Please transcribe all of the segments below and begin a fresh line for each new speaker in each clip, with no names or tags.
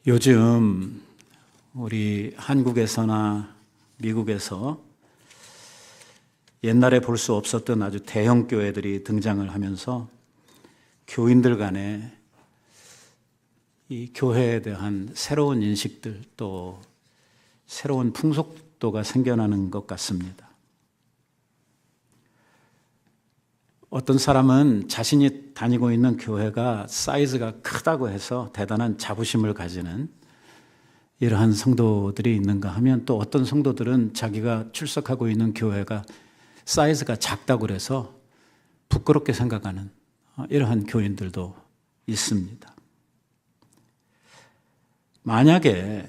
요즘 우리 한국에서나 미국에서 옛날에 볼 수 없었던 아주 대형 교회들이 등장을 하면서 교인들 간에 이 교회에 대한 새로운 인식들 또 새로운 풍속도가 생겨나는 것 같습니다. 어떤 사람은 자신이 다니고 있는 교회가 사이즈가 크다고 해서 대단한 자부심을 가지는 이러한 성도들이 있는가 하면, 또 어떤 성도들은 자기가 출석하고 있는 교회가 사이즈가 작다고 해서 부끄럽게 생각하는 이러한 교인들도 있습니다. 만약에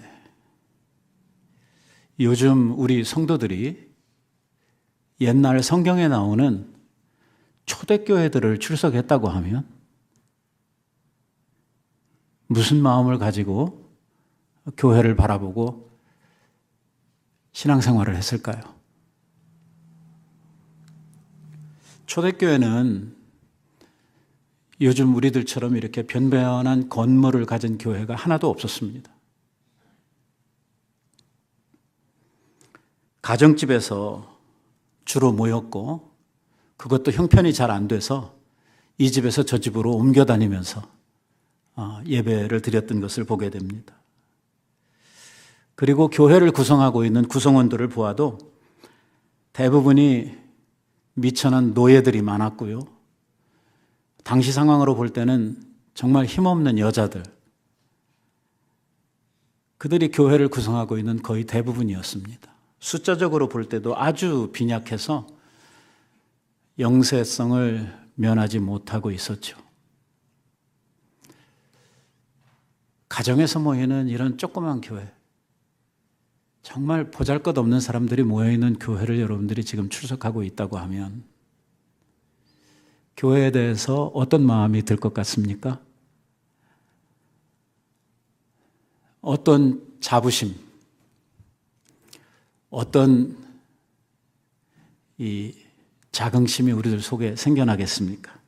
요즘 우리 성도들이 옛날 성경에 나오는 초대교회들을 출석했다고 하면 무슨 마음을 가지고 교회를 바라보고 신앙생활을 했을까요? 초대교회는 요즘 우리들처럼 이렇게 변변한 건물을 가진 교회가 하나도 없었습니다. 가정집에서 주로 모였고, 그것도 형편이 잘 안 돼서 이 집에서 저 집으로 옮겨 다니면서 예배를 드렸던 것을 보게 됩니다. 그리고 교회를 구성하고 있는 구성원들을 보아도 대부분이 미천한 노예들이 많았고요. 당시 상황으로 볼 때는 정말 힘없는 여자들, 그들이 교회를 구성하고 있는 거의 대부분이었습니다. 숫자적으로 볼 때도 아주 빈약해서 영세성을 면하지 못하고 있었죠. 가정에서 모이는 이런 조그만 교회, 정말 보잘것없는 사람들이 모여있는 교회를 여러분들이 지금 출석하고 있다고 하면 교회에 대해서 어떤 마음이 들 것 같습니까? 어떤 자부심, 어떤 이 자긍심이 우리들 속에 생겨나겠습니까?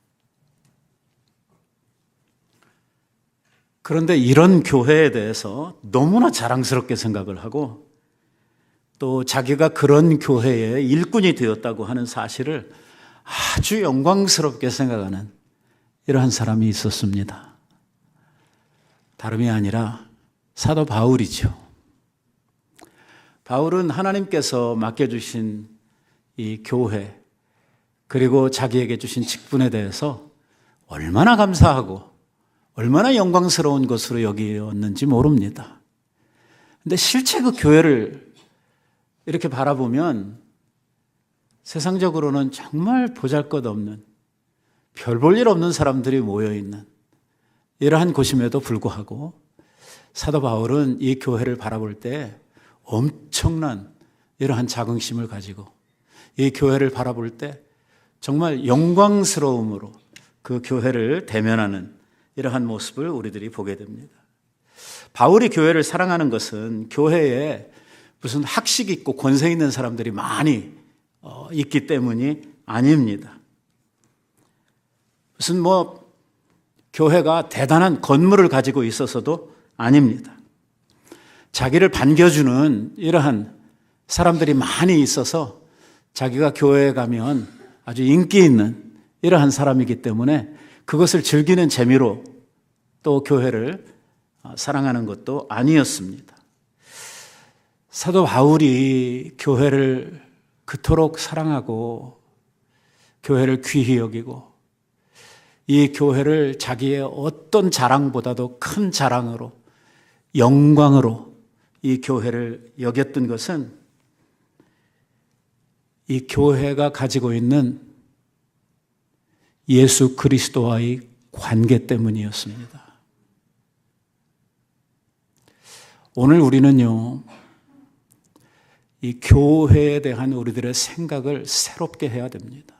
그런데 이런 교회에 대해서 너무나 자랑스럽게 생각을 하고, 또 자기가 그런 교회의 일꾼이 되었다고 하는 사실을 아주 영광스럽게 생각하는 이러한 사람이 있었습니다. 다름이 아니라 사도 바울이죠. 바울은 하나님께서 맡겨주신 이 교회, 그리고 자기에게 주신 직분에 대해서 얼마나 감사하고 얼마나 영광스러운 것으로 여기었는지 모릅니다. 그런데 실제 그 교회를 이렇게 바라보면 세상적으로는 정말 보잘것없는, 별 볼 일 없는 사람들이 모여있는 이러한 곳임에도 불구하고 사도 바울은 이 교회를 바라볼 때 엄청난 이러한 자긍심을 가지고 이 교회를 바라볼 때 정말 영광스러움으로 그 교회를 대면하는 이러한 모습을 우리들이 보게 됩니다. 바울이 교회를 사랑하는 것은 교회에 무슨 학식 있고 권세 있는 사람들이 많이 있기 때문이 아닙니다. 무슨 교회가 대단한 건물을 가지고 있어서도 아닙니다. 자기를 반겨주는 이러한 사람들이 많이 있어서 자기가 교회에 가면 아주 인기 있는 이러한 사람이기 때문에 그것을 즐기는 재미로 또 교회를 사랑하는 것도 아니었습니다. 사도 바울이 교회를 그토록 사랑하고 교회를 귀히 여기고 이 교회를 자기의 어떤 자랑보다도 큰 자랑으로, 영광으로 이 교회를 여겼던 것은 이 교회가 가지고 있는 예수 그리스도와의 관계 때문이었습니다. 오늘 우리는요, 이 교회에 대한 우리들의 생각을 새롭게 해야 됩니다.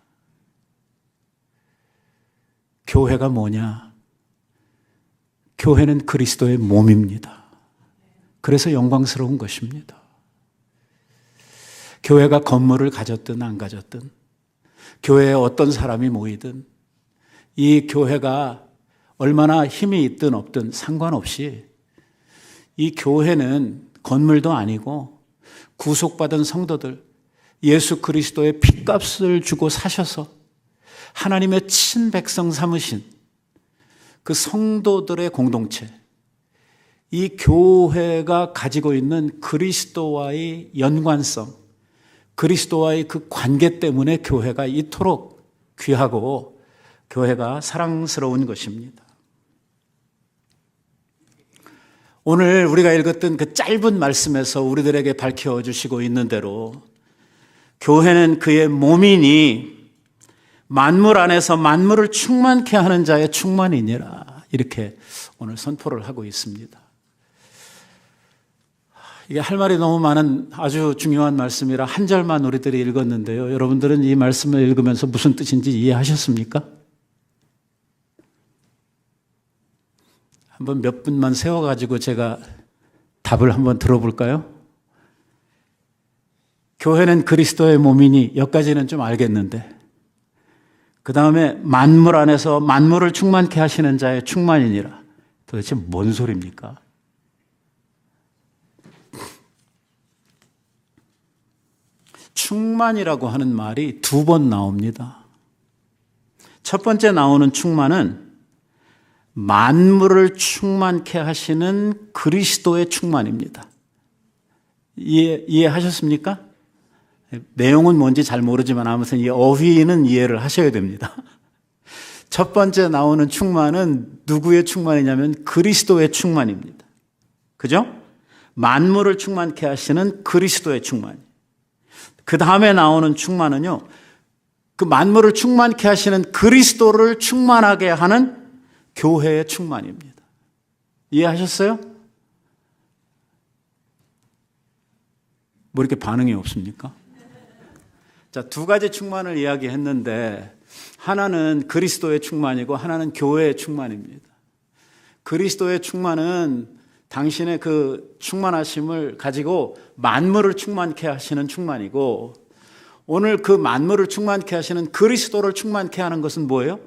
교회가 뭐냐? 교회는 그리스도의 몸입니다. 그래서 영광스러운 것입니다. 교회가 건물을 가졌든 안 가졌든, 교회에 어떤 사람이 모이든, 이 교회가 얼마나 힘이 있든 없든 상관없이 이 교회는 건물도 아니고 구속받은 성도들, 예수 그리스도의 핏값을 주고 사셔서 하나님의 친백성 삼으신 그 성도들의 공동체, 이 교회가 가지고 있는 그리스도와의 연관성, 그리스도와의 그 관계 때문에 교회가 이토록 귀하고 교회가 사랑스러운 것입니다. 오늘 우리가 읽었던 그 짧은 말씀에서 우리들에게 밝혀주시고 있는 대로 교회는 그의 몸이니 만물 안에서 만물을 충만케 하는 자의 충만이니라, 이렇게 오늘 선포를 하고 있습니다. 이게 할 말이 너무 많은 아주 중요한 말씀이라 한 절만 우리들이 읽었는데요. 여러분들은 이 말씀을 읽으면서 무슨 뜻인지 이해하셨습니까? 한번 몇 분만 세워가지고 제가 답을 한번 들어볼까요? 교회는 그리스도의 몸이니 여기까지는 좀 알겠는데, 그 다음에 만물 안에서 만물을 충만케 하시는 자의 충만이니라. 도대체 뭔 소리입니까? 충만이라고 하는 말이 두 번 나옵니다. 첫 번째 나오는 충만은 만물을 충만케 하시는 그리스도의 충만입니다. 이해하셨습니까? 내용은 뭔지 잘 모르지만 아무튼 이 어휘는 이해를 하셔야 됩니다. 첫 번째 나오는 충만은 누구의 충만이냐면 그리스도의 충만입니다. 그죠? 만물을 충만케 하시는 그리스도의 충만. 그 다음에 나오는 충만은요, 그 만물을 충만케 하시는 그리스도를 충만하게 하는 교회의 충만입니다. 이해하셨어요? 뭐 이렇게 반응이 없습니까? 자, 두 가지 충만을 이야기했는데 하나는 그리스도의 충만이고 하나는 교회의 충만입니다. 그리스도의 충만은 당신의 그 충만하심을 가지고 만물을 충만케 하시는 충만이고, 오늘 그 만물을 충만케 하시는 그리스도를 충만케 하는 것은 뭐예요?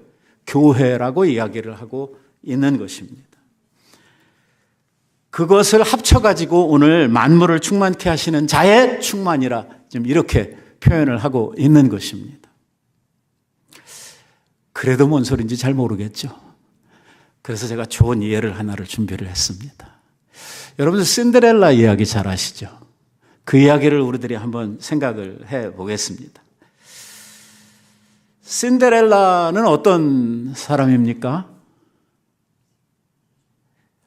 교회라고 이야기를 하고 있는 것입니다. 그것을 합쳐가지고 오늘 만물을 충만케 하시는 자의 충만이라 지금 이렇게 표현을 하고 있는 것입니다. 그래도 뭔 소리인지 잘 모르겠죠. 그래서 제가 좋은 예를 하나를 준비를 했습니다. 여러분들 신데렐라 이야기 잘 아시죠? 그 이야기를 우리들이 한번 생각을 해 보겠습니다. 신데렐라는 어떤 사람입니까?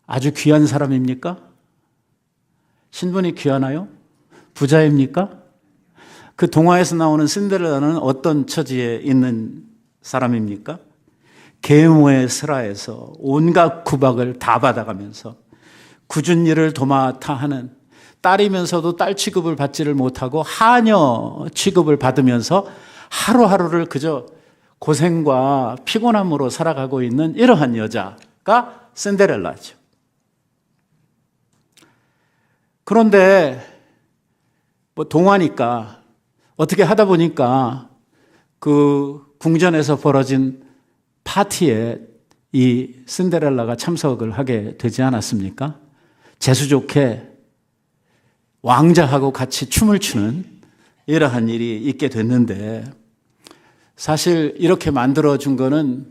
아주 귀한 사람입니까? 신분이 귀하나요? 부자입니까? 그 동화에서 나오는 신데렐라는 어떤 처지에 있는 사람입니까? 계모의 슬하에서 온갖 구박을 다 받아가면서 굳은 일을 도맡아 하는, 딸이면서도 딸 취급을 받지를 못하고 하녀 취급을 받으면서 하루하루를 그저 고생과 피곤함으로 살아가고 있는 이러한 여자가 신데렐라죠. 그런데 뭐 동화니까 어떻게 하다 보니까 그 궁전에서 벌어진 파티에 이 신데렐라가 참석을 하게 되지 않았습니까? 재수 좋게 왕자하고 같이 춤을 추는 이러한 일이 있게 됐는데, 사실 이렇게 만들어준 거는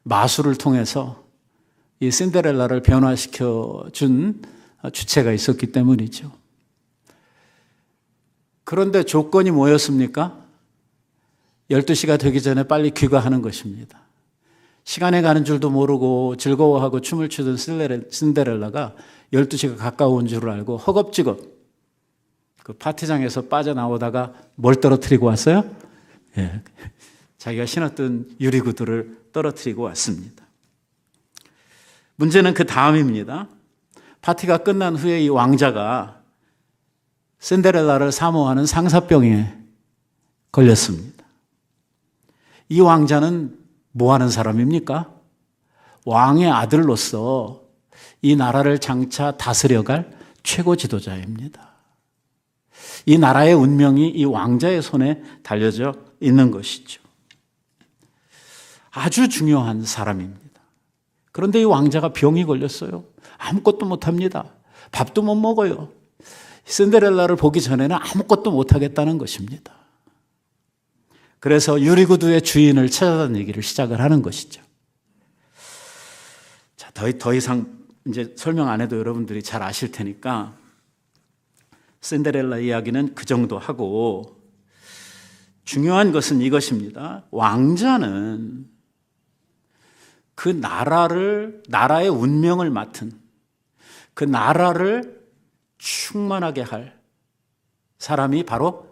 마술을 통해서 이 신데렐라를 변화시켜준 주체가 있었기 때문이죠. 그런데 조건이 뭐였습니까? 12시가 되기 전에 빨리 귀가하는 것입니다. 시간이 가는 줄도 모르고 즐거워하고 춤을 추던 신데렐라가 12시가 가까운 줄 알고 허겁지겁 그 파티장에서 빠져나오다가 뭘 떨어뜨리고 왔어요? 예, 자기가 신었던 유리구두를 떨어뜨리고 왔습니다. 문제는 그 다음입니다. 파티가 끝난 후에 이 왕자가 신데렐라를 사모하는 상사병에 걸렸습니다. 이 왕자는 뭐 하는 사람입니까? 왕의 아들로서 이 나라를 장차 다스려갈 최고 지도자입니다. 이 나라의 운명이 이 왕자의 손에 달려져 있는 것이죠. 아주 중요한 사람입니다. 그런데 이 왕자가 병이 걸렸어요. 아무것도 못합니다. 밥도 못 먹어요. 신데렐라를 보기 전에는 아무것도 못하겠다는 것입니다. 그래서 유리구두의 주인을 찾아다니기를 시작을 하는 것이죠. 자, 더 이상 이제 설명 안 해도 여러분들이 잘 아실 테니까 신데렐라 이야기는 그 정도 하고, 중요한 것은 이것입니다. 왕자는 그 나라의 운명을 맡은, 그 나라를 충만하게 할 사람이 바로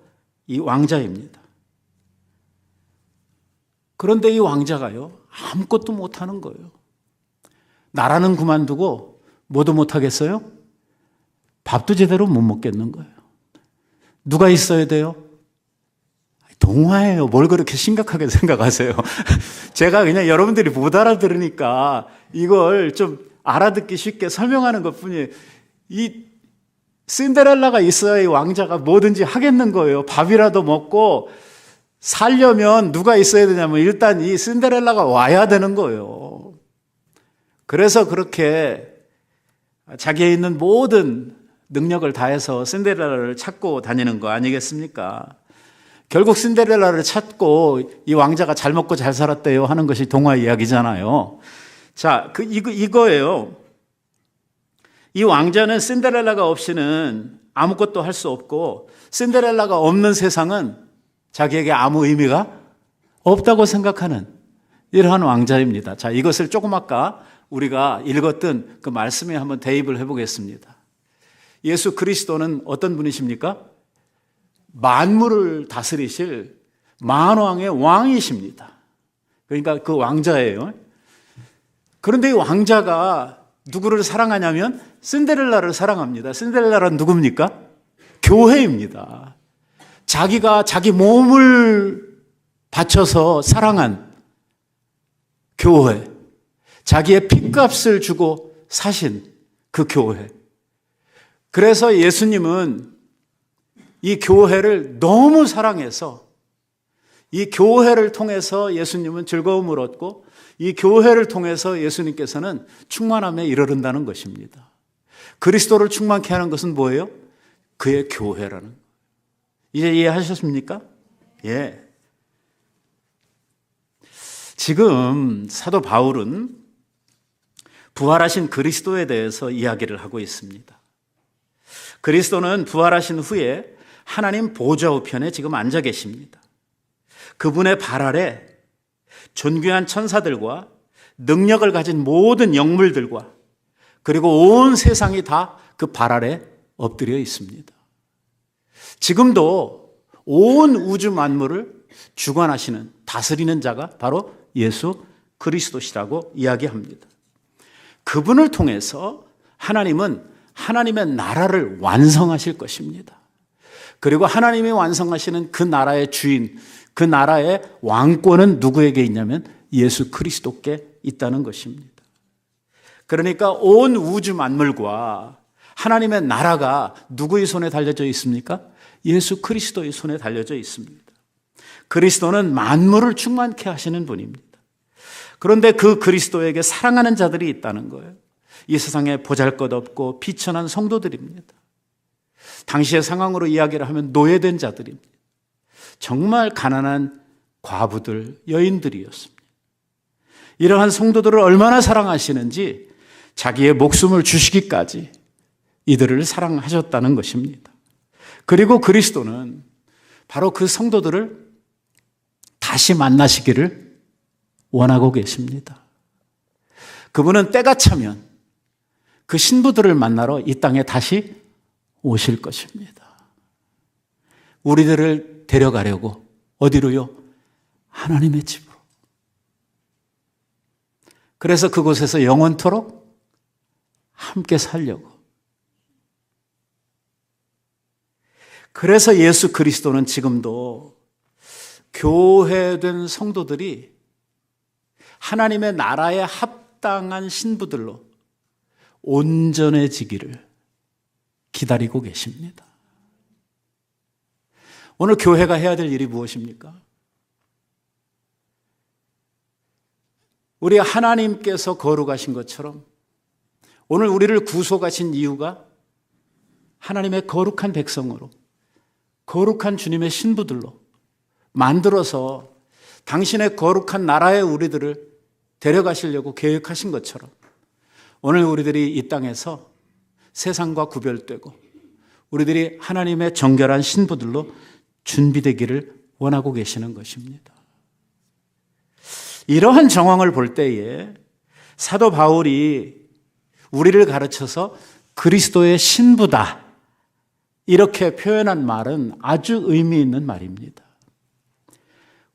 이 왕자입니다. 그런데 이 왕자가요, 아무것도 못하는 거예요. 나라는 그만두고 뭐도 못하겠어요? 밥도 제대로 못 먹겠는 거예요. 누가 있어야 돼요? 동화예요. 뭘 그렇게 심각하게 생각하세요? 제가 그냥 여러분들이 못 알아들으니까 이걸 좀 알아듣기 쉽게 설명하는 것뿐이에요. 이 신데렐라가 있어야 이 왕자가 뭐든지 하겠는 거예요. 밥이라도 먹고 살려면 누가 있어야 되냐면 일단 이 신데렐라가 와야 되는 거예요. 그래서 그렇게 자기에 있는 모든 능력을 다해서 신데렐라를 찾고 다니는 거 아니겠습니까? 결국 신데렐라를 찾고 이 왕자가 잘 먹고 잘 살았대요 하는 것이 동화 이야기잖아요. 자, 이거예요. 이 왕자는 신데렐라가 없이는 아무것도 할 수 없고, 신데렐라가 없는 세상은 자기에게 아무 의미가 없다고 생각하는 이러한 왕자입니다. 자, 이것을 조금 아까 우리가 읽었던 그 말씀에 한번 대입을 해보겠습니다. 예수 그리스도는 어떤 분이십니까? 만물을 다스리실 만왕의 왕이십니다. 그러니까 그 왕자예요. 그런데 이 왕자가 누구를 사랑하냐면 신데렐라를 사랑합니다. 신데렐라는 누굽니까? 교회입니다. 자기가 자기 몸을 바쳐서 사랑한 교회, 자기의 핏값을 주고 사신 그 교회. 그래서 예수님은 이 교회를 너무 사랑해서 이 교회를 통해서 예수님은 즐거움을 얻고, 이 교회를 통해서 예수님께서는 충만함에 이르른다는 것입니다. 그리스도를 충만케 하는 것은 뭐예요? 그의 교회라는 거예요. 이제 이해하셨습니까? 예. 지금 사도 바울은 부활하신 그리스도에 대해서 이야기를 하고 있습니다. 그리스도는 부활하신 후에 하나님 보좌 우편에 지금 앉아 계십니다. 그분의 발 아래 존귀한 천사들과 능력을 가진 모든 영물들과 그리고 온 세상이 다 그 발 아래 엎드려 있습니다. 지금도 온 우주 만물을 주관하시는, 다스리는 자가 바로 예수 그리스도시라고 이야기합니다. 그분을 통해서 하나님은 하나님의 나라를 완성하실 것입니다. 그리고 하나님이 완성하시는 그 나라의 주인, 그 나라의 왕권은 누구에게 있냐면 예수 그리스도께 있다는 것입니다. 그러니까 온 우주 만물과 하나님의 나라가 누구의 손에 달려져 있습니까? 예수 그리스도의 손에 달려져 있습니다. 그리스도는 만물을 충만케 하시는 분입니다. 그런데 그 그리스도에게 사랑하는 자들이 있다는 거예요. 이 세상에 보잘것없고 비천한 성도들입니다. 당시의 상황으로 이야기를 하면 노예된 자들입니다. 정말 가난한 과부들, 여인들이었습니다. 이러한 성도들을 얼마나 사랑하시는지 자기의 목숨을 주시기까지 이들을 사랑하셨다는 것입니다. 그리고 그리스도는 바로 그 성도들을 다시 만나시기를 원하고 계십니다. 그분은 때가 차면 그 신부들을 만나러 이 땅에 다시 오실 것입니다. 우리들을 데려가려고 어디로요? 하나님의 집으로. 그래서 그곳에서 영원토록 함께 살려고. 그래서 예수 그리스도는 지금도 교회된 성도들이 하나님의 나라에 합당한 신부들로 온전해지기를 기다리고 계십니다. 오늘 교회가 해야 될 일이 무엇입니까? 우리 하나님께서 거룩하신 것처럼 오늘 우리를 구속하신 이유가 하나님의 거룩한 백성으로, 거룩한 주님의 신부들로 만들어서 당신의 거룩한 나라의 우리들을 데려가시려고 계획하신 것처럼 오늘 우리들이 이 땅에서 세상과 구별되고 우리들이 하나님의 정결한 신부들로 준비되기를 원하고 계시는 것입니다. 이러한 정황을 볼 때에 사도 바울이 우리를 가르쳐서 그리스도의 신부다 이렇게 표현한 말은 아주 의미 있는 말입니다.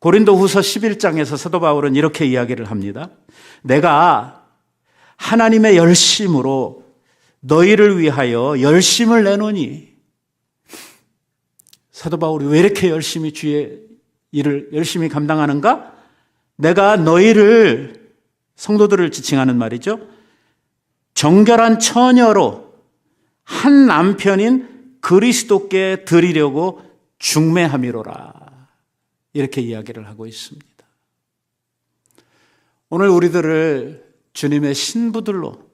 고린도후서 11장에서 사도 바울은 이렇게 이야기를 합니다. 내가 하나님의 열심으로 너희를 위하여 열심을 내노니. 사도 바울이 왜 이렇게 열심히 주의 일을 열심히 감당하는가? 내가 너희를, 성도들을 지칭하는 말이죠, 정결한 처녀로 한 남편인 그리스도께 드리려고 중매함이로라. 이렇게 이야기를 하고 있습니다. 오늘 우리들을 주님의 신부들로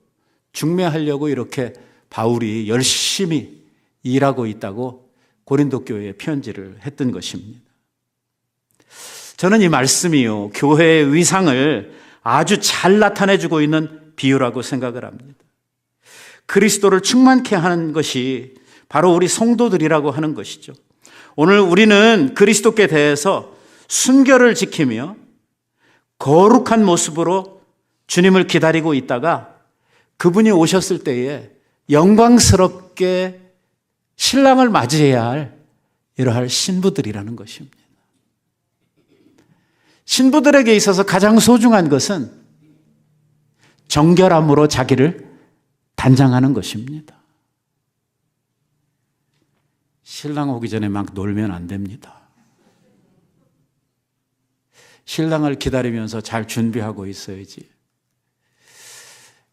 중매하려고 이렇게 바울이 열심히 일하고 있다고 고린도 교회에 편지를 했던 것입니다. 저는 이 말씀이요, 교회의 위상을 아주 잘 나타내주고 있는 비유라고 생각을 합니다. 그리스도를 충만케 하는 것이 바로 우리 성도들이라고 하는 것이죠. 오늘 우리는 그리스도께 대해서 순결을 지키며 거룩한 모습으로 주님을 기다리고 있다가 그분이 오셨을 때에 영광스럽게 신랑을 맞이해야 할 이러할 신부들이라는 것입니다. 신부들에게 있어서 가장 소중한 것은 정결함으로 자기를 단장하는 것입니다. 신랑 오기 전에 막 놀면 안 됩니다. 신랑을 기다리면서 잘 준비하고 있어야지.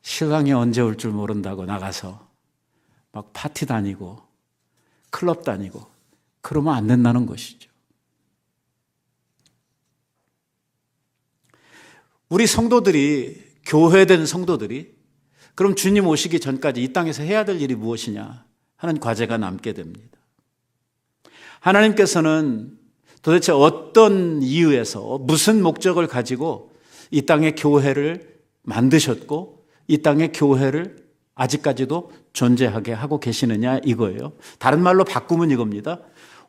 신랑이 언제 올 줄 모른다고 나가서 막 파티 다니고 클럽 다니고 그러면 안 된다는 것이죠. 우리 성도들이, 교회된 성도들이 그럼 주님 오시기 전까지 이 땅에서 해야 될 일이 무엇이냐 하는 과제가 남게 됩니다. 하나님께서는 도대체 어떤 이유에서 무슨 목적을 가지고 이 땅의 교회를 만드셨고 이 땅의 교회를 아직까지도 존재하게 하고 계시느냐 이거예요. 다른 말로 바꾸면 이겁니다.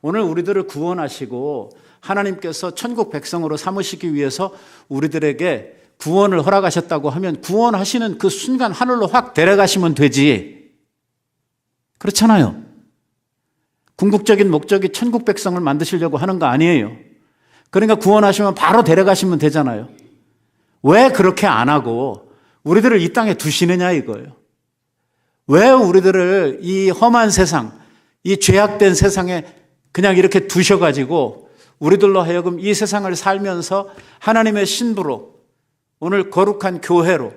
오늘 우리들을 구원하시고 하나님께서 천국 백성으로 삼으시기 위해서 우리들에게 구원을 허락하셨다고 하면 구원하시는 그 순간 하늘로 확 데려가시면 되지. 그렇잖아요. 궁극적인 목적이 천국 백성을 만드시려고 하는 거 아니에요. 그러니까 구원하시면 바로 데려가시면 되잖아요. 왜 그렇게 안 하고 우리들을 이 땅에 두시느냐 이거예요. 왜 우리들을 이 험한 세상, 이 죄악된 세상에 그냥 이렇게 두셔가지고 우리들로 하여금 이 세상을 살면서 하나님의 신부로 오늘 거룩한 교회로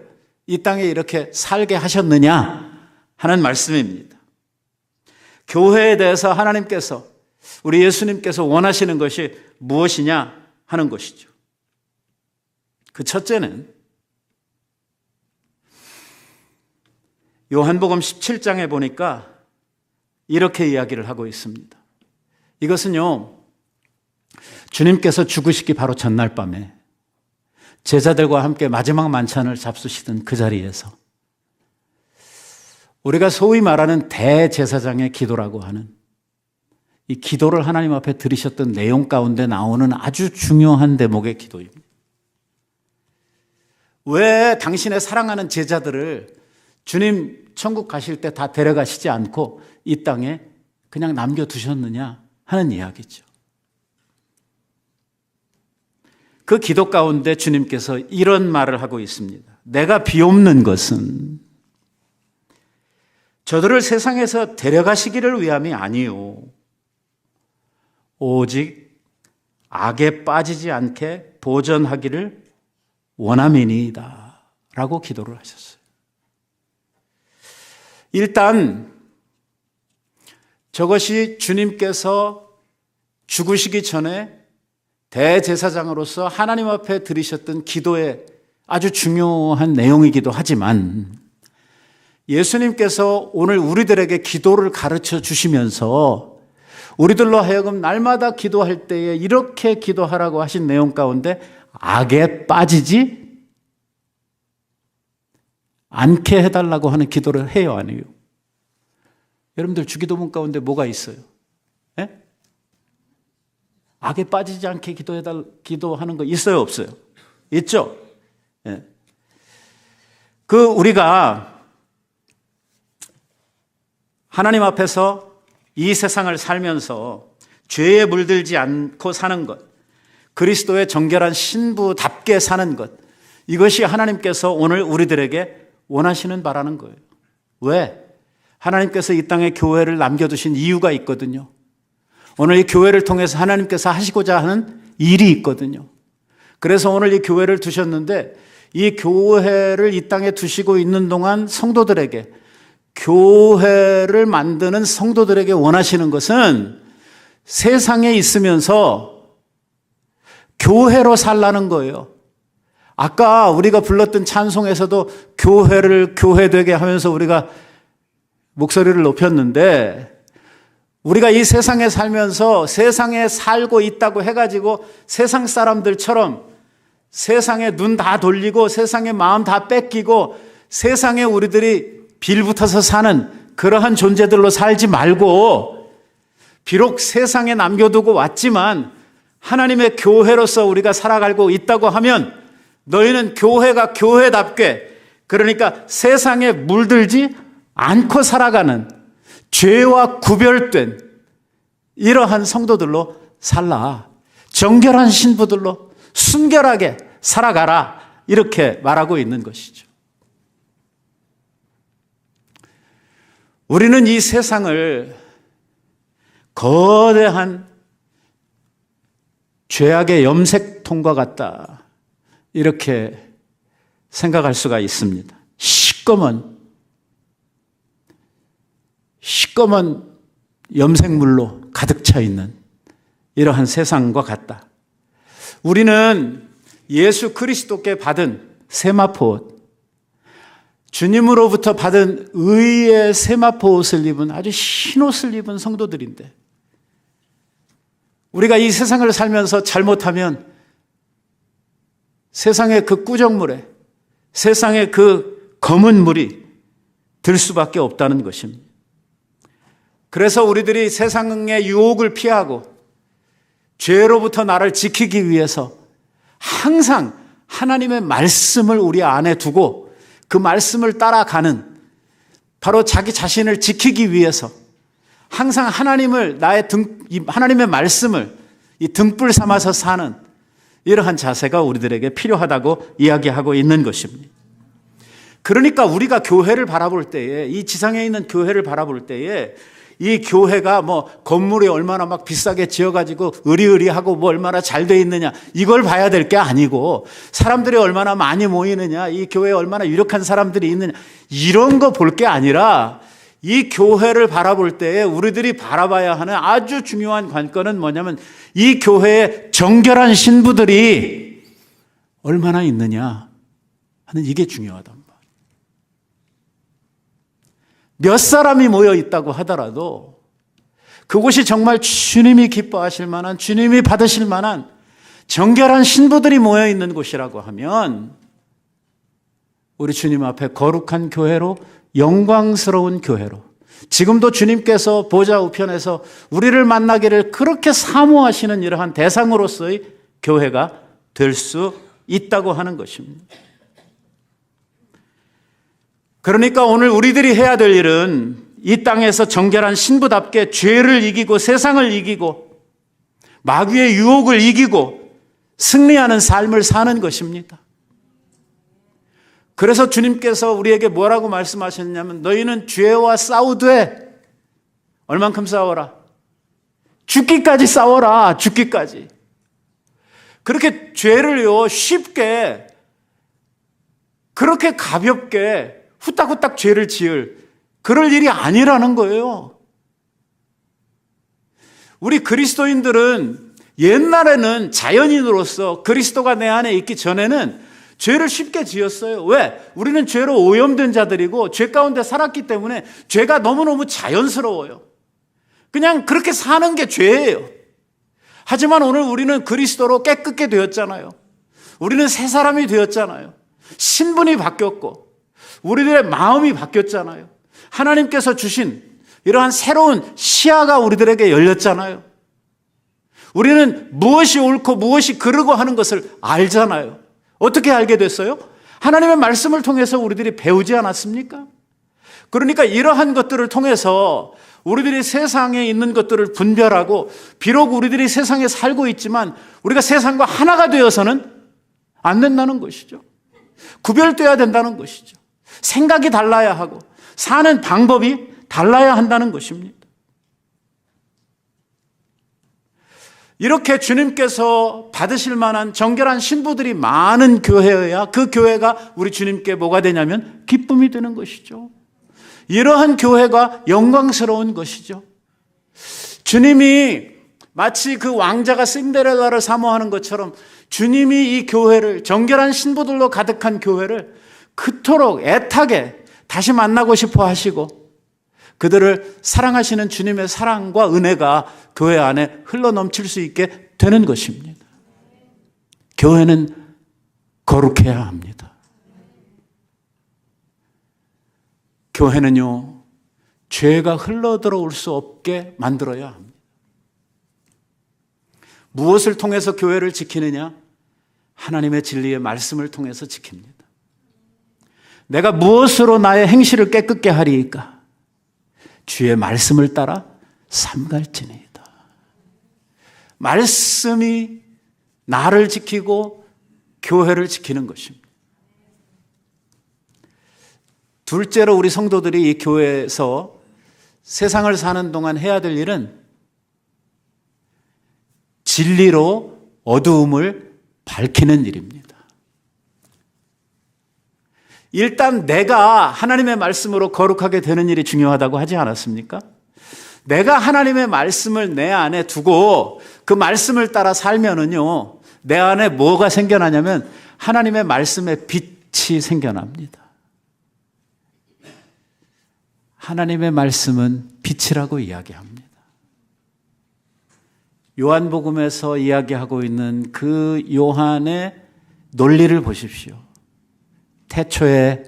이 땅에 이렇게 살게 하셨느냐 하는 말씀입니다. 교회에 대해서 하나님께서, 우리 예수님께서 원하시는 것이 무엇이냐 하는 것이죠. 그 첫째는 요한복음 17장에 보니까 이렇게 이야기를 하고 있습니다. 이것은요, 주님께서 죽으시기 바로 전날 밤에 제자들과 함께 마지막 만찬을 잡수시던 그 자리에서 우리가 소위 말하는 대제사장의 기도라고 하는 이 기도를 하나님 앞에 드리셨던 내용 가운데 나오는 아주 중요한 대목의 기도입니다. 왜 당신의 사랑하는 제자들을 주님 천국 가실 때 다 데려가시지 않고 이 땅에 그냥 남겨두셨느냐 하는 이야기죠. 그 기도 가운데 주님께서 이런 말을 하고 있습니다. 내가 비옵는 것은 저들을 세상에서 데려가시기를 위함이 아니요 오직 악에 빠지지 않게 보전하기를 원함이니이다 라고 기도를 하셨어요. 일단 저것이 주님께서 죽으시기 전에 대제사장으로서 하나님 앞에 드리셨던 기도의 아주 중요한 내용이기도 하지만 예수님께서 오늘 우리들에게 기도를 가르쳐 주시면서 우리들로 하여금 날마다 기도할 때에 이렇게 기도하라고 하신 내용 가운데 악에 빠지지 않게 해달라고 하는 기도를 해요, 안 해요? 여러분들 주기도문 가운데 뭐가 있어요? 예? 악에 빠지지 않게 기도하는 거 있어요, 없어요? 있죠? 예. 우리가 하나님 앞에서 이 세상을 살면서 죄에 물들지 않고 사는 것, 그리스도의 정결한 신부답게 사는 것, 이것이 하나님께서 오늘 우리들에게 원하시는 바라는 거예요. 왜? 하나님께서 이 땅에 교회를 남겨두신 이유가 있거든요. 오늘 이 교회를 통해서 하나님께서 하시고자 하는 일이 있거든요. 그래서 오늘 이 교회를 두셨는데 이 교회를 이 땅에 두시고 있는 동안 성도들에게, 교회를 만드는 성도들에게 원하시는 것은 세상에 있으면서 교회로 살라는 거예요. 아까 우리가 불렀던 찬송에서도 교회를 교회되게 하면서 우리가 목소리를 높였는데, 우리가 이 세상에 살면서 세상에 살고 있다고 해가지고 세상 사람들처럼 세상에 눈 다 돌리고 세상에 마음 다 뺏기고 세상에 우리들이 빌붙어서 사는 그러한 존재들로 살지 말고, 비록 세상에 남겨두고 왔지만 하나님의 교회로서 우리가 살아가고 있다고 하면 너희는 교회가 교회답게, 그러니까 세상에 물들지 않고 살아가는 죄와 구별된 이러한 성도들로 살라. 정결한 신부들로 순결하게 살아가라. 이렇게 말하고 있는 것이죠. 우리는 이 세상을 거대한 죄악의 염색통과 같다, 이렇게 생각할 수가 있습니다. 시꺼먼 염색물로 가득 차 있는 이러한 세상과 같다. 우리는 예수 그리스도께 받은 세마포옷, 주님으로부터 받은 의의 세마포옷을 입은 아주 흰옷을 입은 성도들인데, 우리가 이 세상을 살면서 잘못하면 세상의 그 꾸정물에, 세상의 그 검은 물이 들 수밖에 없다는 것입니다. 그래서 우리들이 세상의 유혹을 피하고 죄로부터 나를 지키기 위해서 항상 하나님의 말씀을 우리 안에 두고 그 말씀을 따라가는, 바로 자기 자신을 지키기 위해서 항상 하나님의 말씀을 이 등불 삼아서 사는 이러한 자세가 우리들에게 필요하다고 이야기하고 있는 것입니다. 그러니까 우리가 교회를 바라볼 때에, 이 지상에 있는 교회를 바라볼 때에 이 교회가 뭐 건물이 얼마나 막 비싸게 지어가지고 으리으리하고 뭐 얼마나 잘 돼 있느냐, 이걸 봐야 될 게 아니고, 사람들이 얼마나 많이 모이느냐, 이 교회에 얼마나 유력한 사람들이 있느냐, 이런 거 볼 게 아니라 이 교회를 바라볼 때에 우리들이 바라봐야 하는 아주 중요한 관건은 뭐냐면 이 교회에 정결한 신부들이 얼마나 있느냐 하는, 이게 중요하단 말이에요. 몇 사람이 모여 있다고 하더라도 그곳이 정말 주님이 기뻐하실 만한, 주님이 받으실 만한 정결한 신부들이 모여 있는 곳이라고 하면 우리 주님 앞에 거룩한 교회로, 영광스러운 교회로, 지금도 주님께서 보좌 우편에서 우리를 만나기를 그렇게 사모하시는 이러한 대상으로서의 교회가 될 수 있다고 하는 것입니다. 그러니까 오늘 우리들이 해야 될 일은 이 땅에서 정결한 신부답게 죄를 이기고 세상을 이기고 마귀의 유혹을 이기고 승리하는 삶을 사는 것입니다. 그래서 주님께서 우리에게 뭐라고 말씀하셨냐면, 너희는 죄와 싸우되 얼만큼 싸워라? 죽기까지 싸워라. 죽기까지. 그렇게 죄를요 쉽게, 그렇게 가볍게 후딱후딱 죄를 지을 그럴 일이 아니라는 거예요. 우리 그리스도인들은 옛날에는 자연인으로서 그리스도가 내 안에 있기 전에는 죄를 쉽게 지었어요. 왜? 우리는 죄로 오염된 자들이고 죄 가운데 살았기 때문에 죄가 너무너무 자연스러워요. 그냥 그렇게 사는 게 죄예요. 하지만 오늘 우리는 그리스도로 깨끗게 되었잖아요. 우리는 새 사람이 되었잖아요. 신분이 바뀌었고 우리들의 마음이 바뀌었잖아요. 하나님께서 주신 이러한 새로운 시야가 우리들에게 열렸잖아요. 우리는 무엇이 옳고 무엇이 그르고 하는 것을 알잖아요. 어떻게 알게 됐어요? 하나님의 말씀을 통해서 우리들이 배우지 않았습니까? 그러니까 이러한 것들을 통해서 우리들이 세상에 있는 것들을 분별하고 비록 우리들이 세상에 살고 있지만 우리가 세상과 하나가 되어서는 안 된다는 것이죠. 구별되어야 된다는 것이죠. 생각이 달라야 하고 사는 방법이 달라야 한다는 것입니다. 이렇게 주님께서 받으실 만한 정결한 신부들이 많은 교회여야 그 교회가 우리 주님께 뭐가 되냐면 기쁨이 되는 것이죠. 이러한 교회가 영광스러운 것이죠. 주님이 마치 그 왕자가 신데렐라를 사모하는 것처럼 주님이 이 교회를 정결한 신부들로 가득한 교회를 그토록 애타게 다시 만나고 싶어 하시고 그들을 사랑하시는 주님의 사랑과 은혜가 교회 안에 흘러넘칠 수 있게 되는 것입니다. 교회는 거룩해야 합니다. 교회는요, 죄가 흘러들어올 수 없게 만들어야 합니다. 무엇을 통해서 교회를 지키느냐? 하나님의 진리의 말씀을 통해서 지킵니다. 내가 무엇으로 나의 행실을 깨끗게 하리이까? 주의 말씀을 따라 삼갈지니이다. 말씀이 나를 지키고 교회를 지키는 것입니다. 둘째로 우리 성도들이 이 교회에서 세상을 사는 동안 해야 될 일은 진리로 어두움을 밝히는 일입니다. 일단 내가 하나님의 말씀으로 거룩하게 되는 일이 중요하다고 하지 않았습니까? 내가 하나님의 말씀을 내 안에 두고 그 말씀을 따라 살면은요, 내 안에 뭐가 생겨나냐면 하나님의 말씀의 빛이 생겨납니다. 하나님의 말씀은 빛이라고 이야기합니다. 요한복음에서 이야기하고 있는 그 요한의 논리를 보십시오. 태초에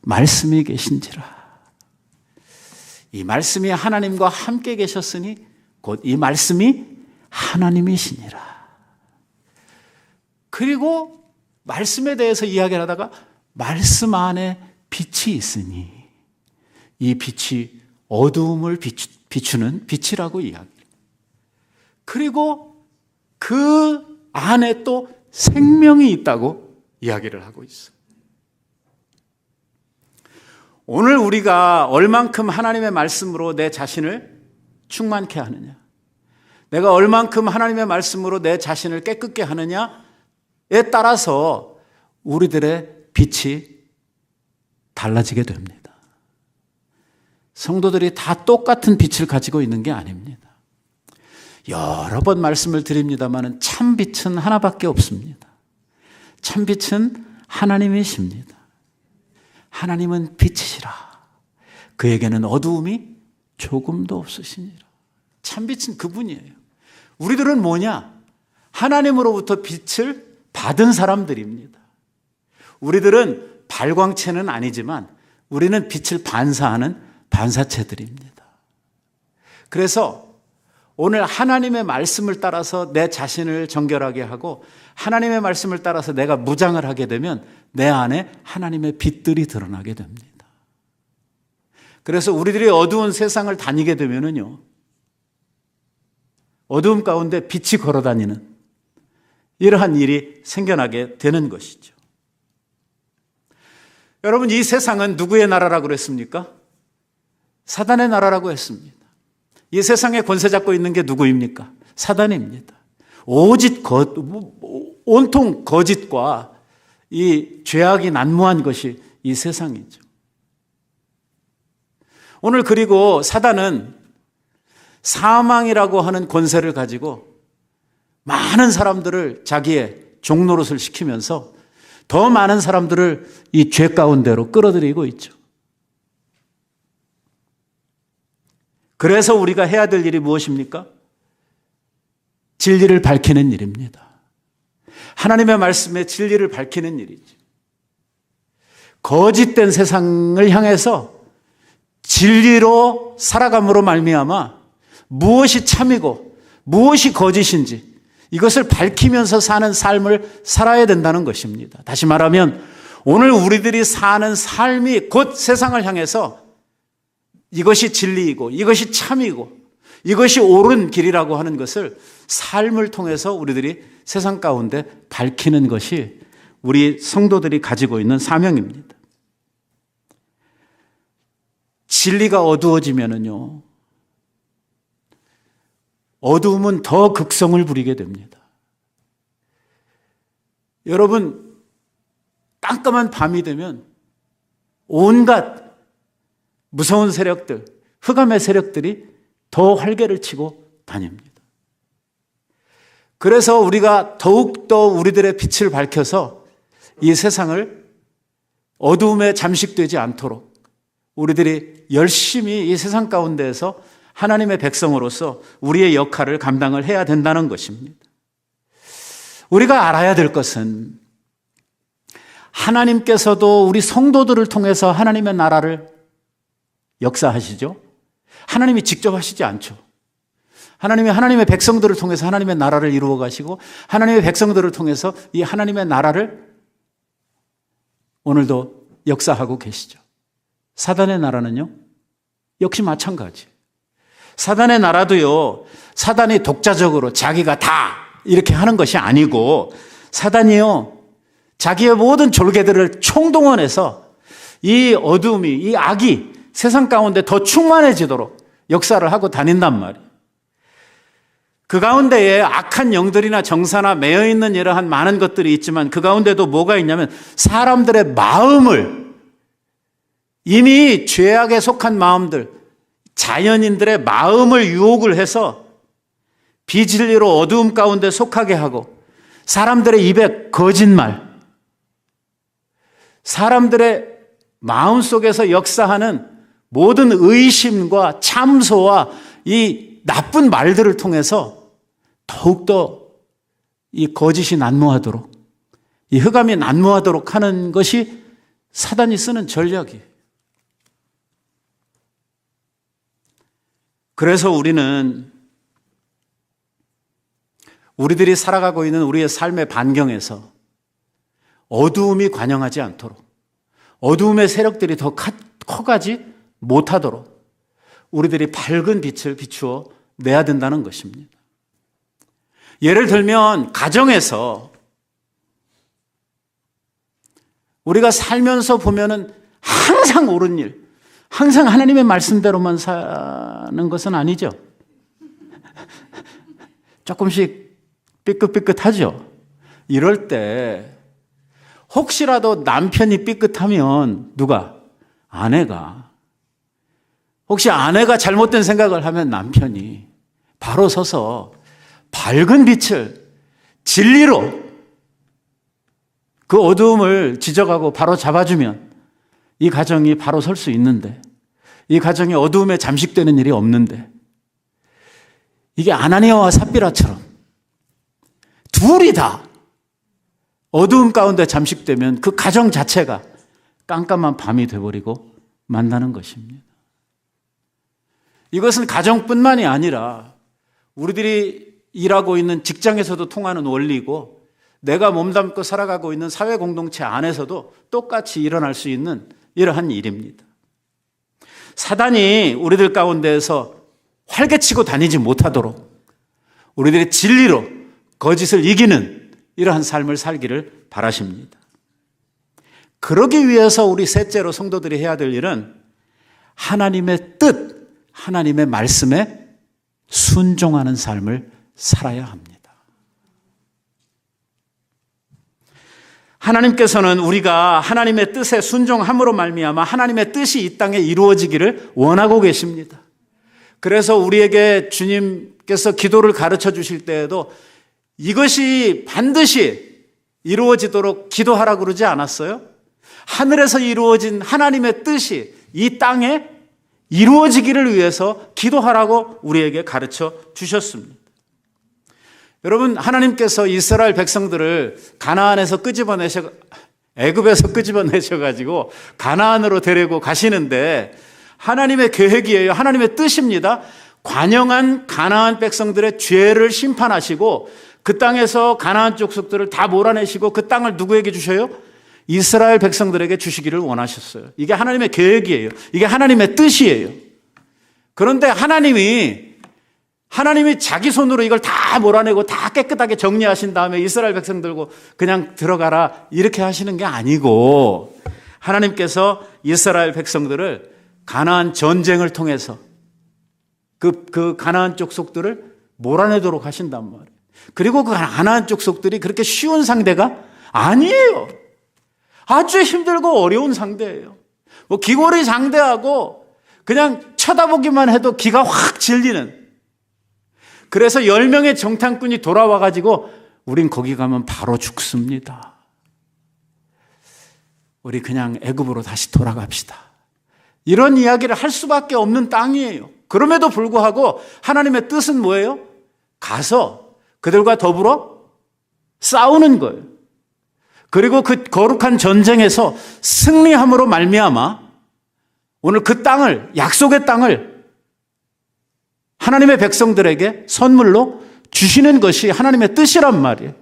말씀이 계신지라. 이 말씀이 하나님과 함께 계셨으니 곧 이 말씀이 하나님이시니라. 그리고 말씀에 대해서 이야기를 하다가 말씀 안에 빛이 있으니 이 빛이 어두움을 비추는 빛이라고 이야기합니다. 그리고 그 안에 또 생명이 있다고 이야기를 하고 있어요. 오늘 우리가 얼만큼 하나님의 말씀으로 내 자신을 충만케 하느냐, 내가 얼만큼 하나님의 말씀으로 내 자신을 깨끗게 하느냐에 따라서 우리들의 빛이 달라지게 됩니다. 성도들이 다 똑같은 빛을 가지고 있는 게 아닙니다. 여러 번 말씀을 드립니다만 참 빛은 하나밖에 없습니다. 참 빛은 하나님이십니다. 하나님은 빛이시라. 그에게는 어두움이 조금도 없으시니라. 참 빛은 그분이에요. 우리들은 뭐냐? 하나님으로부터 빛을 받은 사람들입니다. 우리들은 발광체는 아니지만 우리는 빛을 반사하는 반사체들입니다. 그래서 오늘 하나님의 말씀을 따라서 내 자신을 정결하게 하고 하나님의 말씀을 따라서 내가 무장을 하게 되면 내 안에 하나님의 빛들이 드러나게 됩니다. 그래서 우리들이 어두운 세상을 다니게 되면은요, 어두움 가운데 빛이 걸어다니는 이러한 일이 생겨나게 되는 것이죠. 여러분, 이 세상은 누구의 나라라고 그랬습니까? 사단의 나라라고 했습니다. 이 세상에 권세 잡고 있는 게 누구입니까? 사단입니다. 온통 거짓과 이 죄악이 난무한 것이 이 세상이죠. 오늘 그리고 사단은 사망이라고 하는 권세를 가지고 많은 사람들을 자기의 종노릇을 시키면서 더 많은 사람들을 이 죄 가운데로 끌어들이고 있죠. 그래서 우리가 해야 될 일이 무엇입니까? 진리를 밝히는 일입니다. 하나님의 말씀에 진리를 밝히는 일이죠. 거짓된 세상을 향해서 진리로 살아감으로 말미암아 무엇이 참이고 무엇이 거짓인지 이것을 밝히면서 사는 삶을 살아야 된다는 것입니다. 다시 말하면 오늘 우리들이 사는 삶이 곧 세상을 향해서 이것이 진리이고 이것이 참이고 이것이 옳은 길이라고 하는 것을 삶을 통해서 우리들이 세상 가운데 밝히는 것이 우리 성도들이 가지고 있는 사명입니다. 진리가 어두워지면은요, 어두움은 더 극성을 부리게 됩니다. 여러분, 깜깜한 밤이 되면 온갖 무서운 세력들, 흑암의 세력들이 더 활개를 치고 다닙니다. 그래서 우리가 더욱더 우리들의 빛을 밝혀서 이 세상을 어두움에 잠식되지 않도록 우리들이 열심히 이 세상 가운데에서 하나님의 백성으로서 우리의 역할을 감당을 해야 된다는 것입니다. 우리가 알아야 될 것은 하나님께서도 우리 성도들을 통해서 하나님의 나라를 역사하시죠. 하나님이 직접 하시지 않죠. 하나님이 하나님의 백성들을 통해서 하나님의 나라를 이루어 가시고 하나님의 백성들을 통해서 이 하나님의 나라를 오늘도 역사하고 계시죠. 사단의 나라는요, 역시 마찬가지. 사단의 나라도요, 사단이 독자적으로 자기가 다 이렇게 하는 것이 아니고 사단이요, 자기의 모든 졸개들을 총동원해서 이 어둠이, 이 악이 세상 가운데 더 충만해지도록 역사를 하고 다닌단 말이에요. 그 가운데에 악한 영들이나 정사나 매여있는 이러한 많은 것들이 있지만 그 가운데도 뭐가 있냐면 사람들의 마음을, 이미 죄악에 속한 마음들, 자연인들의 마음을 유혹을 해서 비진리로 어두움 가운데 속하게 하고 사람들의 입에 거짓말, 사람들의 마음속에서 역사하는 모든 의심과 참소와 이 나쁜 말들을 통해서 더욱더 이 거짓이 난무하도록, 이 흑암이 난무하도록 하는 것이 사단이 쓰는 전략이에요. 그래서 우리들이 살아가고 있는 우리의 삶의 반경에서 어두움이 관영하지 않도록, 어두움의 세력들이 더 커가지 못하도록 우리들이 밝은 빛을 비추어 내야 된다는 것입니다. 예를 들면 가정에서 우리가 살면서 보면은 항상 옳은 일, 항상 하나님의 말씀대로만 사는 것은 아니죠. 조금씩 삐끗삐끗하죠. 이럴 때 혹시라도 남편이 삐끗하면 누가? 아내가. 혹시 아내가 잘못된 생각을 하면 남편이 바로 서서 밝은 빛을 진리로 그 어두움을 지적하고 바로 잡아주면 이 가정이 바로 설 수 있는데, 이 가정이 어두움에 잠식되는 일이 없는데, 이게 아나니아와 삽비라처럼 둘이 다 어두움 가운데 잠식되면 그 가정 자체가 깜깜한 밤이 되어버리고 만나는 것입니다. 이것은 가정뿐만이 아니라 우리들이 일하고 있는 직장에서도 통하는 원리이고 내가 몸담고 살아가고 있는 사회 공동체 안에서도 똑같이 일어날 수 있는 이러한 일입니다. 사단이 우리들 가운데에서 활개치고 다니지 못하도록 우리들의 진리로 거짓을 이기는 이러한 삶을 살기를 바라십니다. 그러기 위해서 우리 셋째로 성도들이 해야 될 일은 하나님의 뜻, 하나님의 말씀에 순종하는 삶을 살아야 합니다. 하나님께서는 우리가 하나님의 뜻에 순종함으로 말미암아 하나님의 뜻이 이 땅에 이루어지기를 원하고 계십니다. 그래서 우리에게 주님께서 기도를 가르쳐 주실 때에도 이것이 반드시 이루어지도록 기도하라고 그러지 않았어요? 하늘에서 이루어진 하나님의 뜻이 이 땅에 이루어지기를 위해서 기도하라고 우리에게 가르쳐 주셨습니다. 여러분, 하나님께서 이스라엘 백성들을 가나안에서 애굽에서 끄집어내셔가지고 가나안으로 데리고 가시는데 하나님의 계획이에요. 하나님의 뜻입니다. 관영한 가나안 백성들의 죄를 심판하시고 그 땅에서 가나안 족속들을 다 몰아내시고 그 땅을 누구에게 주셔요? 이스라엘 백성들에게 주시기를 원하셨어요. 이게 하나님의 계획이에요. 이게 하나님의 뜻이에요. 그런데 하나님이 자기 손으로 이걸 다 몰아내고 다 깨끗하게 정리하신 다음에 이스라엘 백성들고 그냥 들어가라 이렇게 하시는 게 아니고 하나님께서 이스라엘 백성들을 가나안 전쟁을 통해서 그 가나안 족속들을 몰아내도록 하신단 말이에요. 그리고 그 가나안 족속들이 그렇게 쉬운 상대가 아니에요. 아주 힘들고 어려운 상대예요. 뭐 기골이 장대하고 그냥 쳐다보기만 해도 기가 확 질리는. 그래서 10명의 정탐꾼이 돌아와가지고 우린 거기 가면 바로 죽습니다. 우리 그냥 애굽으로 다시 돌아갑시다. 이런 이야기를 할 수밖에 없는 땅이에요. 그럼에도 불구하고 하나님의 뜻은 뭐예요? 가서 그들과 더불어 싸우는 거예요. 그리고 그 거룩한 전쟁에서 승리함으로 말미암아 오늘 그 땅을, 약속의 땅을 하나님의 백성들에게 선물로 주시는 것이 하나님의 뜻이란 말이에요.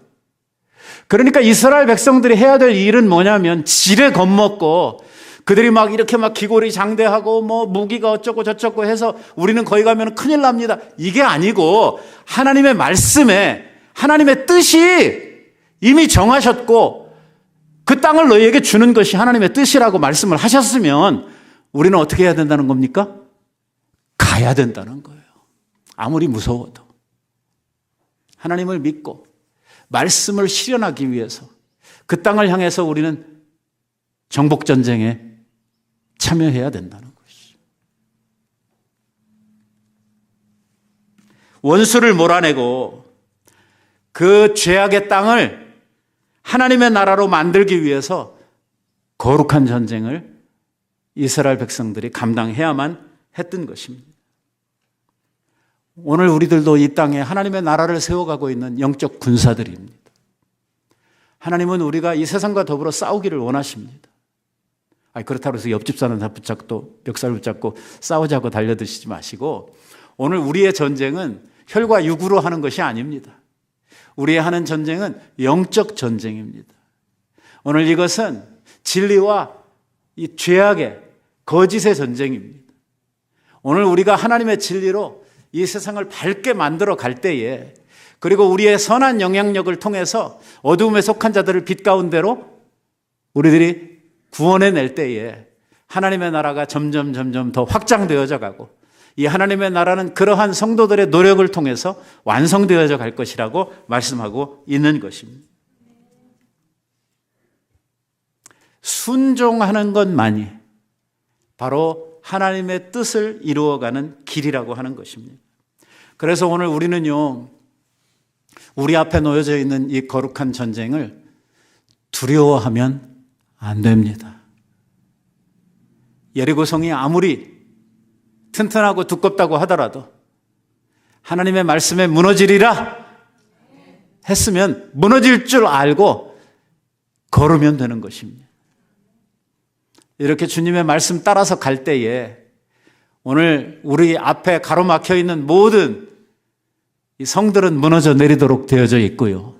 그러니까 이스라엘 백성들이 해야 될 일은 뭐냐면 지레 겁먹고 그들이 막 이렇게 막 기골이 장대하고 뭐 무기가 어쩌고 저쩌고 해서 우리는 거기 가면 큰일 납니다. 이게 아니고 하나님의 말씀에 하나님의 뜻이 이미 정하셨고 그 땅을 너희에게 주는 것이 하나님의 뜻이라고 말씀을 하셨으면 우리는 어떻게 해야 된다는 겁니까? 가야 된다는 거예요. 아무리 무서워도. 하나님을 믿고 말씀을 실현하기 위해서 그 땅을 향해서 우리는 정복전쟁에 참여해야 된다는 것이죠. 원수를 몰아내고 그 죄악의 땅을 하나님의 나라로 만들기 위해서 거룩한 전쟁을 이스라엘 백성들이 감당해야만 했던 것입니다. 오늘 우리들도 이 땅에 하나님의 나라를 세워가고 있는 영적 군사들입니다. 하나님은 우리가 이 세상과 더불어 싸우기를 원하십니다. 그렇다고 해서 옆집 사는 다 붙잡고 멱살 붙잡고 싸우자고 달려드시지 마시고 오늘 우리의 전쟁은 혈과 육으로 하는 것이 아닙니다. 우리의 하는 전쟁은 영적 전쟁입니다. 오늘 이것은 진리와 이 죄악의 거짓의 전쟁입니다. 오늘 우리가 하나님의 진리로 이 세상을 밝게 만들어 갈 때에 그리고 우리의 선한 영향력을 통해서 어두움에 속한 자들을 빛 가운데로 우리들이 구원해낼 때에 하나님의 나라가 점점 더 확장되어져 가고 이 하나님의 나라는 그러한 성도들의 노력을 통해서 완성되어져 갈 것이라고 말씀하고 있는 것입니다. 순종하는 것만이 바로 하나님의 뜻을 이루어가는 길이라고 하는 것입니다. 그래서 오늘 우리는요, 우리 앞에 놓여져 있는 이 거룩한 전쟁을 두려워하면 안 됩니다. 예리고성이 아무리 튼튼하고 두껍다고 하더라도 하나님의 말씀에 무너지리라 했으면 무너질 줄 알고 걸으면 되는 것입니다. 이렇게 주님의 말씀 따라서 갈 때에 오늘 우리 앞에 가로막혀 있는 모든 이 성들은 무너져 내리도록 되어져 있고요.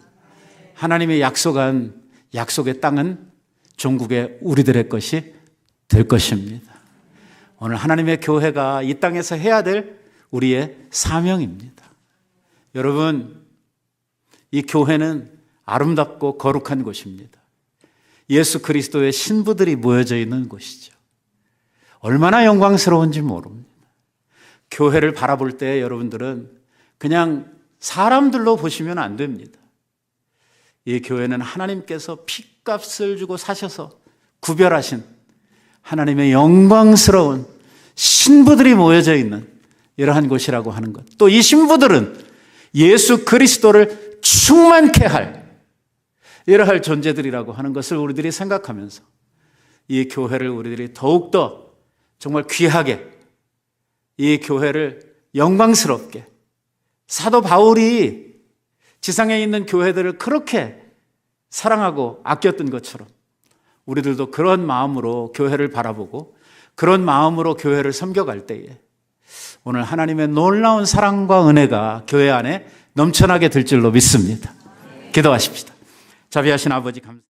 하나님의 약속한 약속의 땅은 종국의 우리들의 것이 될 것입니다. 오늘 하나님의 교회가 이 땅에서 해야 될 우리의 사명입니다. 여러분, 이 교회는 아름답고 거룩한 곳입니다. 예수 그리스도의 신부들이 모여져 있는 곳이죠. 얼마나 영광스러운지 모릅니다. 교회를 바라볼 때 여러분들은 그냥 사람들로 보시면 안 됩니다. 이 교회는 하나님께서 핏값을 주고 사셔서 구별하신 하나님의 영광스러운 신부들이 모여져 있는 이러한 곳이라고 하는 것. 또 이 신부들은 예수 그리스도를 충만케 할 이러할 존재들이라고 하는 것을 우리들이 생각하면서 이 교회를 우리들이 더욱더 정말 귀하게, 이 교회를 영광스럽게, 사도 바울이 지상에 있는 교회들을 그렇게 사랑하고 아꼈던 것처럼 우리들도 그런 마음으로 교회를 바라보고 그런 마음으로 교회를 섬겨갈 때에 오늘 하나님의 놀라운 사랑과 은혜가 교회 안에 넘쳐나게 될 줄로 믿습니다. 기도하십시다. 자비하신 아버지 감사합니다.